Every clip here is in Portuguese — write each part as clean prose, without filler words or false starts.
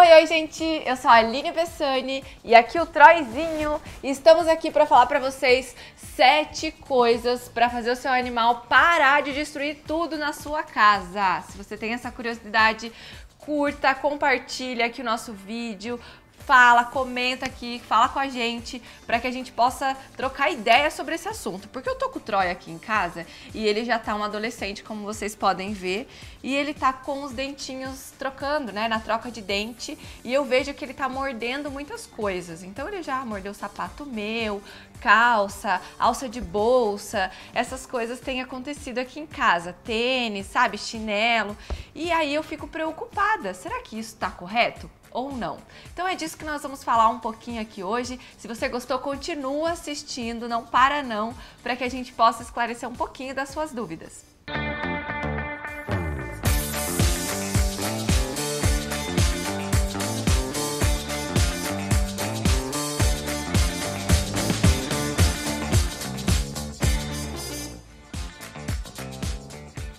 Oi, gente! Eu sou a Aline Bessani e aqui o Troyzinho. E estamos aqui para falar para vocês 7 coisas para fazer o seu animal parar de destruir tudo na sua casa. Se você tem essa curiosidade, curta, compartilha aqui o nosso vídeo. Fala, comenta aqui, fala com a gente para que a gente possa trocar ideias sobre esse assunto. Porque eu tô com o Troy aqui em casa e ele já tá um adolescente, como vocês podem ver, e ele tá com os dentinhos trocando, né, na troca de dente, e eu vejo que ele tá mordendo muitas coisas. Então ele já mordeu sapato meu, calça, alça de bolsa, essas coisas têm acontecido aqui em casa, tênis, sabe, chinelo, e aí eu fico preocupada. Será que isso tá correto? Ou não. Então é disso que nós vamos falar um pouquinho aqui hoje. Se você gostou, continua assistindo, não para não, para que a gente possa esclarecer um pouquinho das suas dúvidas.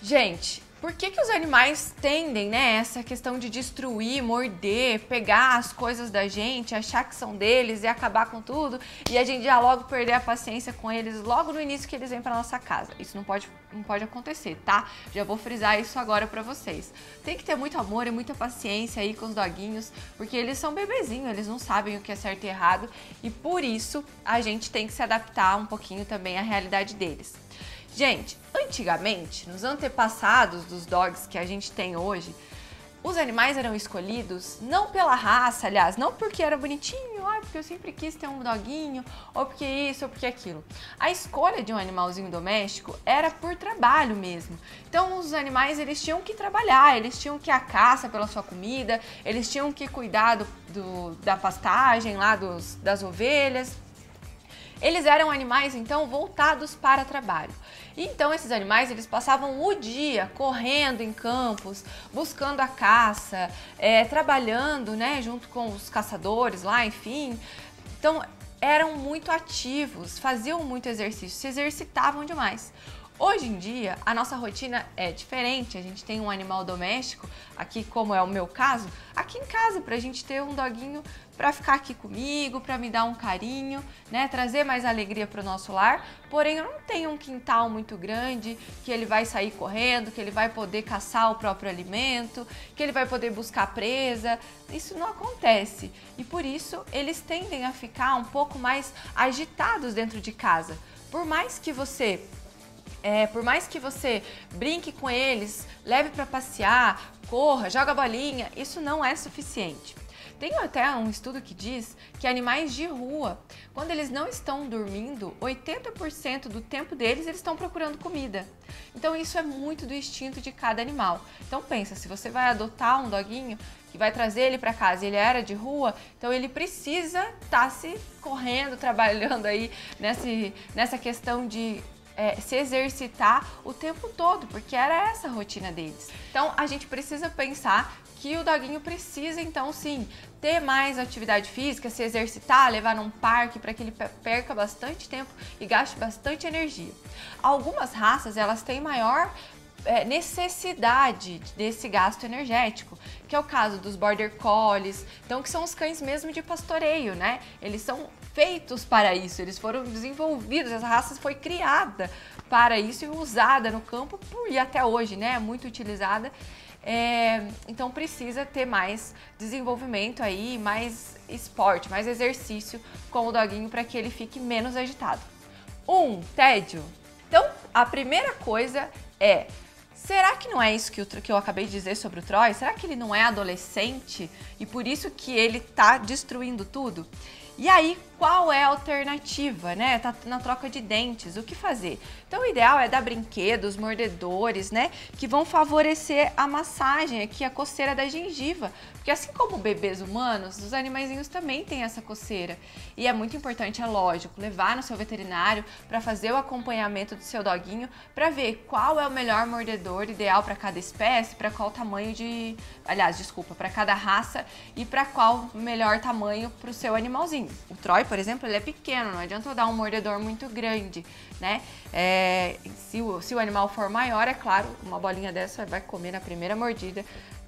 Gente, por que os animais tendem, né, essa questão de destruir, morder, pegar as coisas da gente, achar que são deles e acabar com tudo, e a gente já logo perder a paciência com eles logo no início que eles vêm para nossa casa? Isso não pode acontecer, tá? Já vou frisar isso agora para vocês. Tem que ter muito amor e muita paciência aí com os doguinhos, porque eles são bebezinhos, eles não sabem o que é certo e errado, e por isso a gente tem que se adaptar um pouquinho também à realidade deles. Gente, antigamente, nos antepassados dos dogs que a gente tem hoje, os animais eram escolhidos não pela raça, aliás, não porque era bonitinho, porque eu sempre quis ter um doguinho, ou porque isso, ou porque aquilo. A escolha de um animalzinho doméstico era por trabalho mesmo. Então os animais, eles tinham que trabalhar, eles tinham que ir à caça pela sua comida, eles tinham que cuidar da pastagem lá das ovelhas. Eles eram animais, então, voltados para trabalho. Então, esses animais, eles passavam o dia correndo em campos, buscando a caça, trabalhando, né, junto com os caçadores lá, enfim. Então, eram muito ativos, faziam muito exercício, se exercitavam demais. Hoje em dia, a nossa rotina é diferente, a gente tem um animal doméstico, aqui como é o meu caso, aqui em casa, pra gente ter um doguinho pra ficar aqui comigo, pra me dar um carinho, né, trazer mais alegria pro nosso lar, porém eu não tenho um quintal muito grande, que ele vai sair correndo, que ele vai poder caçar o próprio alimento, que ele vai poder buscar presa, isso não acontece, e por isso eles tendem a ficar um pouco mais agitados dentro de casa. Por mais que você brinque com eles, leve para passear, corra, joga bolinha, isso não é suficiente. Tem até um estudo que diz que animais de rua, quando eles não estão dormindo, 80% do tempo deles eles estão procurando comida. Então isso é muito do instinto de cada animal. Então pensa, se você vai adotar um doguinho que vai trazer ele para casa e ele era de rua, então ele precisa estar se correndo, trabalhando aí nessa questão de se exercitar o tempo todo, porque era essa a rotina deles. Então a gente precisa pensar que o doguinho precisa, então sim, ter mais atividade física, se exercitar, levar num parque para que ele perca bastante tempo e gaste bastante energia. Algumas raças, elas têm maior necessidade desse gasto energético, que é o caso dos Border Collies, então que são os cães mesmo de pastoreio, né? Eles são feitos para isso, eles foram desenvolvidos, essa raça foi criada para isso e usada no campo e até hoje, né? É muito utilizada. Então precisa ter mais desenvolvimento aí, mais esporte, mais exercício com o doguinho para que ele fique menos agitado. Tédio. Então a primeira coisa é: será que não é isso que eu acabei de dizer sobre o Troy? Será que ele não é adolescente e por isso que ele tá destruindo tudo? E aí, qual é a alternativa, né? Tá na troca de dentes, o que fazer? Então o ideal é dar brinquedos, mordedores, né? Que vão favorecer a massagem aqui, a coceira da gengiva. Porque assim como bebês humanos, os animaizinhos também têm essa coceira. E é muito importante, é lógico, levar no seu veterinário para fazer o acompanhamento do seu doguinho, para ver qual é o melhor mordedor ideal para cada espécie, para qual tamanho de... Aliás, desculpa, para cada raça e para qual melhor tamanho para o seu animalzinho. O Troy, por exemplo, ele é pequeno, não adianta eu dar um mordedor muito grande, né? Se o animal for maior, é claro, uma bolinha dessa vai comer na primeira mordida,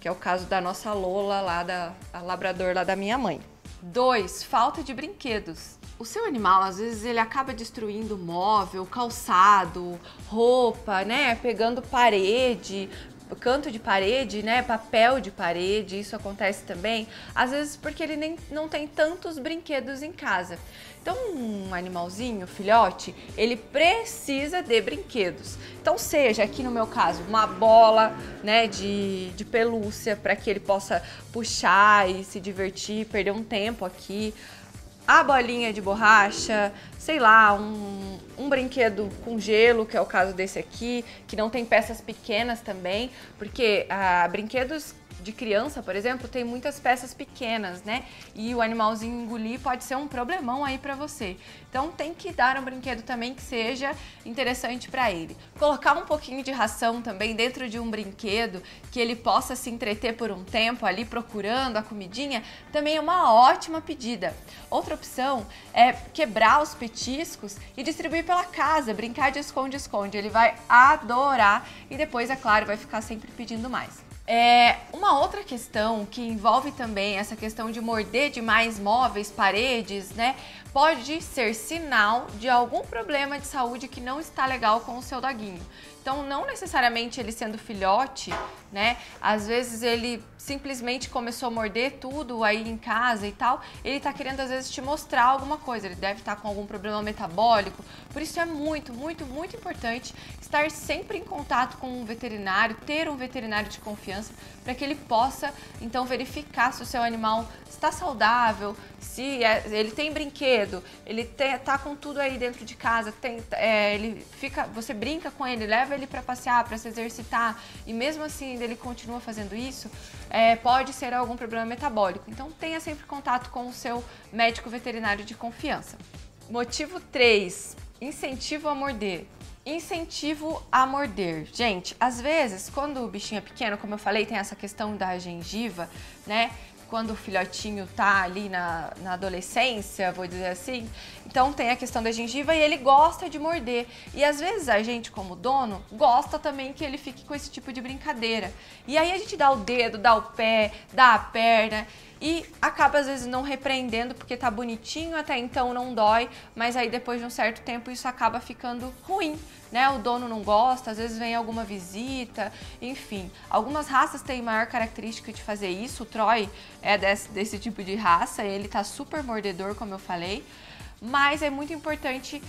que é o caso da nossa Lola lá, a labrador lá da minha mãe. 2, falta de brinquedos. O seu animal, às vezes, ele acaba destruindo móvel, calçado, roupa, né? Pegando parede, canto de parede, né? Papel de parede, isso acontece também. Às vezes porque ele não tem tantos brinquedos em casa. Então, um animalzinho, filhote, ele precisa de brinquedos. Então, seja aqui no meu caso, uma bola, né, de pelúcia para que ele possa puxar e se divertir, perder um tempo aqui. A bolinha de borracha, sei lá, um brinquedo com gelo, que é o caso desse aqui, que não tem peças pequenas também, porque brinquedos de criança, por exemplo, tem muitas peças pequenas, né? E o animalzinho engolir pode ser um problemão aí pra você. Então tem que dar um brinquedo também que seja interessante pra ele. Colocar um pouquinho de ração também dentro de um brinquedo, que ele possa se entreter por um tempo ali procurando a comidinha, também é uma ótima pedida. Outra opção é quebrar os petiscos e distribuir pela casa, brincar de esconde-esconde. Ele vai adorar e depois, é claro, vai ficar sempre pedindo mais. Uma outra questão que envolve também essa questão de morder demais móveis, paredes, né? Pode ser sinal de algum problema de saúde que não está legal com o seu doguinho. Então, não necessariamente ele sendo filhote, né? Às vezes ele simplesmente começou a morder tudo aí em casa e tal. Ele tá querendo, às vezes, te mostrar alguma coisa. Ele deve estar com algum problema metabólico. Por isso é muito, muito, muito importante estar sempre em contato com um veterinário, ter um veterinário de confiança, para que ele possa, então, verificar se o seu animal está saudável, se ele tem brinquedo, ele tá com tudo aí dentro de casa, você brinca com ele, leva ele para passear, para se exercitar, e mesmo assim ele continua fazendo isso, pode ser algum problema metabólico. Então tenha sempre contato com o seu médico veterinário de confiança. Motivo 3, incentivo a morder. Incentivo a morder. Gente, às vezes, quando o bichinho é pequeno, como eu falei, tem essa questão da gengiva, né? Quando o filhotinho tá ali na adolescência, vou dizer assim, então tem a questão da gengiva e ele gosta de morder. E às vezes a gente, como dono, gosta também que ele fique com esse tipo de brincadeira. E aí a gente dá o dedo, dá o pé, dá a perna e acaba às vezes não repreendendo porque tá bonitinho, até então não dói, mas aí depois de um certo tempo isso acaba ficando ruim, né? O dono não gosta, às vezes vem alguma visita, enfim. Algumas raças têm maior característica de fazer isso, o Troy é desse tipo de raça, ele tá super mordedor, como eu falei. Mas é muito importante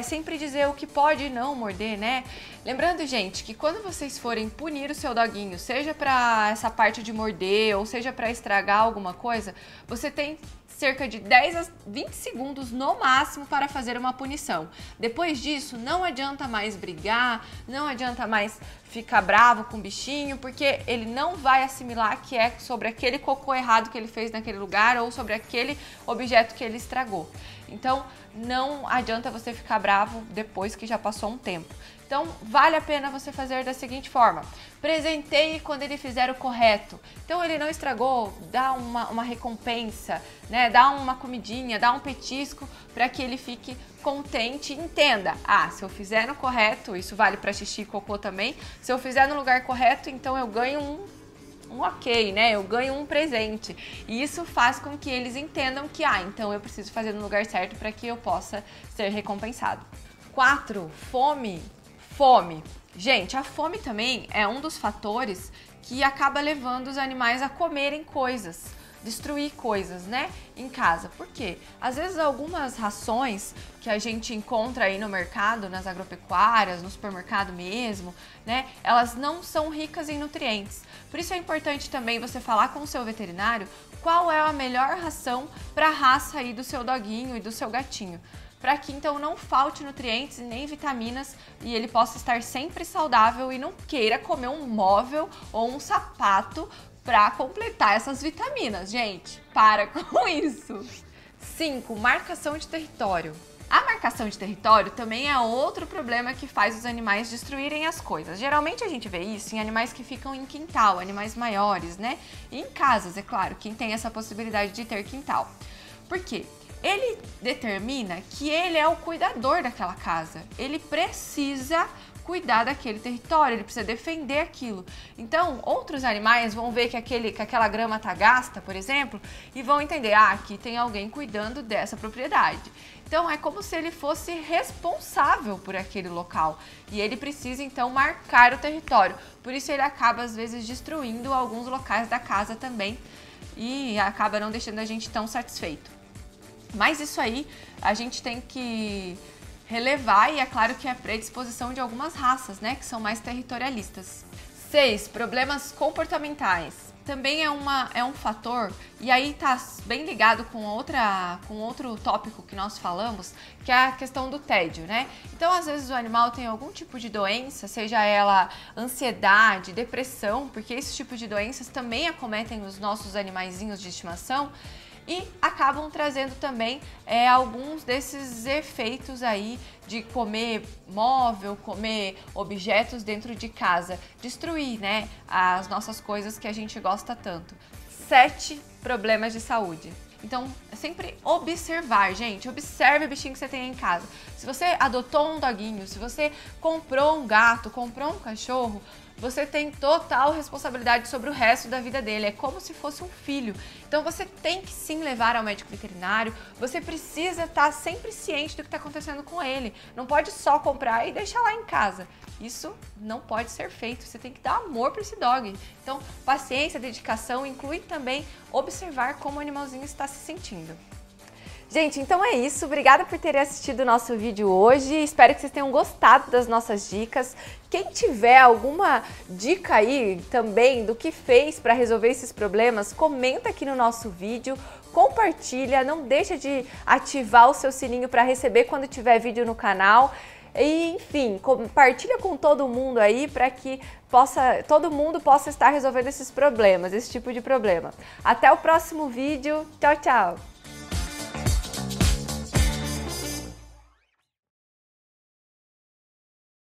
sempre dizer o que pode e não morder, né? Lembrando, gente, que quando vocês forem punir o seu doguinho, seja para essa parte de morder ou seja para estragar alguma coisa, você tem cerca de 10 a 20 segundos no máximo para fazer uma punição. Depois disso, não adianta mais brigar, não adianta mais ficar bravo com o bichinho, porque ele não vai assimilar que é sobre aquele cocô errado que ele fez naquele lugar ou sobre aquele objeto que ele estragou. Então, não adianta você ficar bravo depois que já passou um tempo. Então, vale a pena você fazer da seguinte forma: presenteie quando ele fizer o correto. Então, ele não estragou, dá uma recompensa, né? Dá uma comidinha, dá um petisco para que ele fique contente e entenda. Se eu fizer no correto, isso vale para xixi e cocô também, se eu fizer no lugar correto, então eu ganho um ok, né? Eu ganho um presente. E isso faz com que eles entendam que, então eu preciso fazer no lugar certo para que eu possa ser recompensado. 4, fome. Fome. Gente, a fome também é um dos fatores que acaba levando os animais a comerem coisas, destruir coisas, né, em casa. Por quê? Às vezes algumas rações que a gente encontra aí no mercado, nas agropecuárias, no supermercado mesmo, né, elas não são ricas em nutrientes. Por isso é importante também você falar com o seu veterinário qual é a melhor ração para a raça aí do seu doguinho e do seu gatinho, para que então não falte nutrientes e nem vitaminas e ele possa estar sempre saudável e não queira comer um móvel ou um sapato para completar essas vitaminas. Gente, para com isso! 5, marcação de território. A marcação de território também é outro problema que faz os animais destruírem as coisas. Geralmente a gente vê isso em animais que ficam em quintal, animais maiores, né? E em casas, é claro, quem tem essa possibilidade de ter quintal. Por quê? Ele determina que ele é o cuidador daquela casa. Ele precisa cuidar daquele território, ele precisa defender aquilo. Então, outros animais vão ver que aquela grama tá gasta, por exemplo, e vão entender, aqui tem alguém cuidando dessa propriedade. Então, é como se ele fosse responsável por aquele local e ele precisa, então, marcar o território. Por isso, ele acaba, às vezes, destruindo alguns locais da casa também e acaba não deixando a gente tão satisfeito. Mas isso aí a gente tem que relevar e é claro que é a predisposição de algumas raças, né, que são mais territorialistas. 6. Problemas comportamentais. Também é um fator, e aí tá bem ligado com outro tópico que nós falamos, que é a questão do tédio, né? Então, às vezes o animal tem algum tipo de doença, seja ela ansiedade, depressão, porque esse tipo de doenças também acometem os nossos animaizinhos de estimação, e acabam trazendo também alguns desses efeitos aí de comer móvel, comer objetos dentro de casa, destruir, né, as nossas coisas que a gente gosta tanto. 7 problemas de saúde. Então, é sempre observar, gente. Observe o bichinho que você tem em casa. Se você adotou um doguinho, se você comprou um gato, comprou um cachorro, você tem total responsabilidade sobre o resto da vida dele. É como se fosse um filho. Então, você tem que sim levar ao médico veterinário. Você precisa estar sempre ciente do que está acontecendo com ele. Não pode só comprar e deixar lá em casa. Isso não pode ser feito. Você tem que dar amor para esse dog. Então, paciência, dedicação, inclui também observar como o animalzinho está se sentindo. Gente, então é isso. Obrigada por terem assistido o nosso vídeo hoje. Espero que vocês tenham gostado das nossas dicas. Quem tiver alguma dica aí também do que fez para resolver esses problemas, comenta aqui no nosso vídeo, compartilha, não deixa de ativar o seu sininho para receber quando tiver vídeo no canal. E, enfim, compartilha com todo mundo aí para que todo mundo possa estar resolvendo esses problemas, esse tipo de problema. Até o próximo vídeo. Tchau, tchau!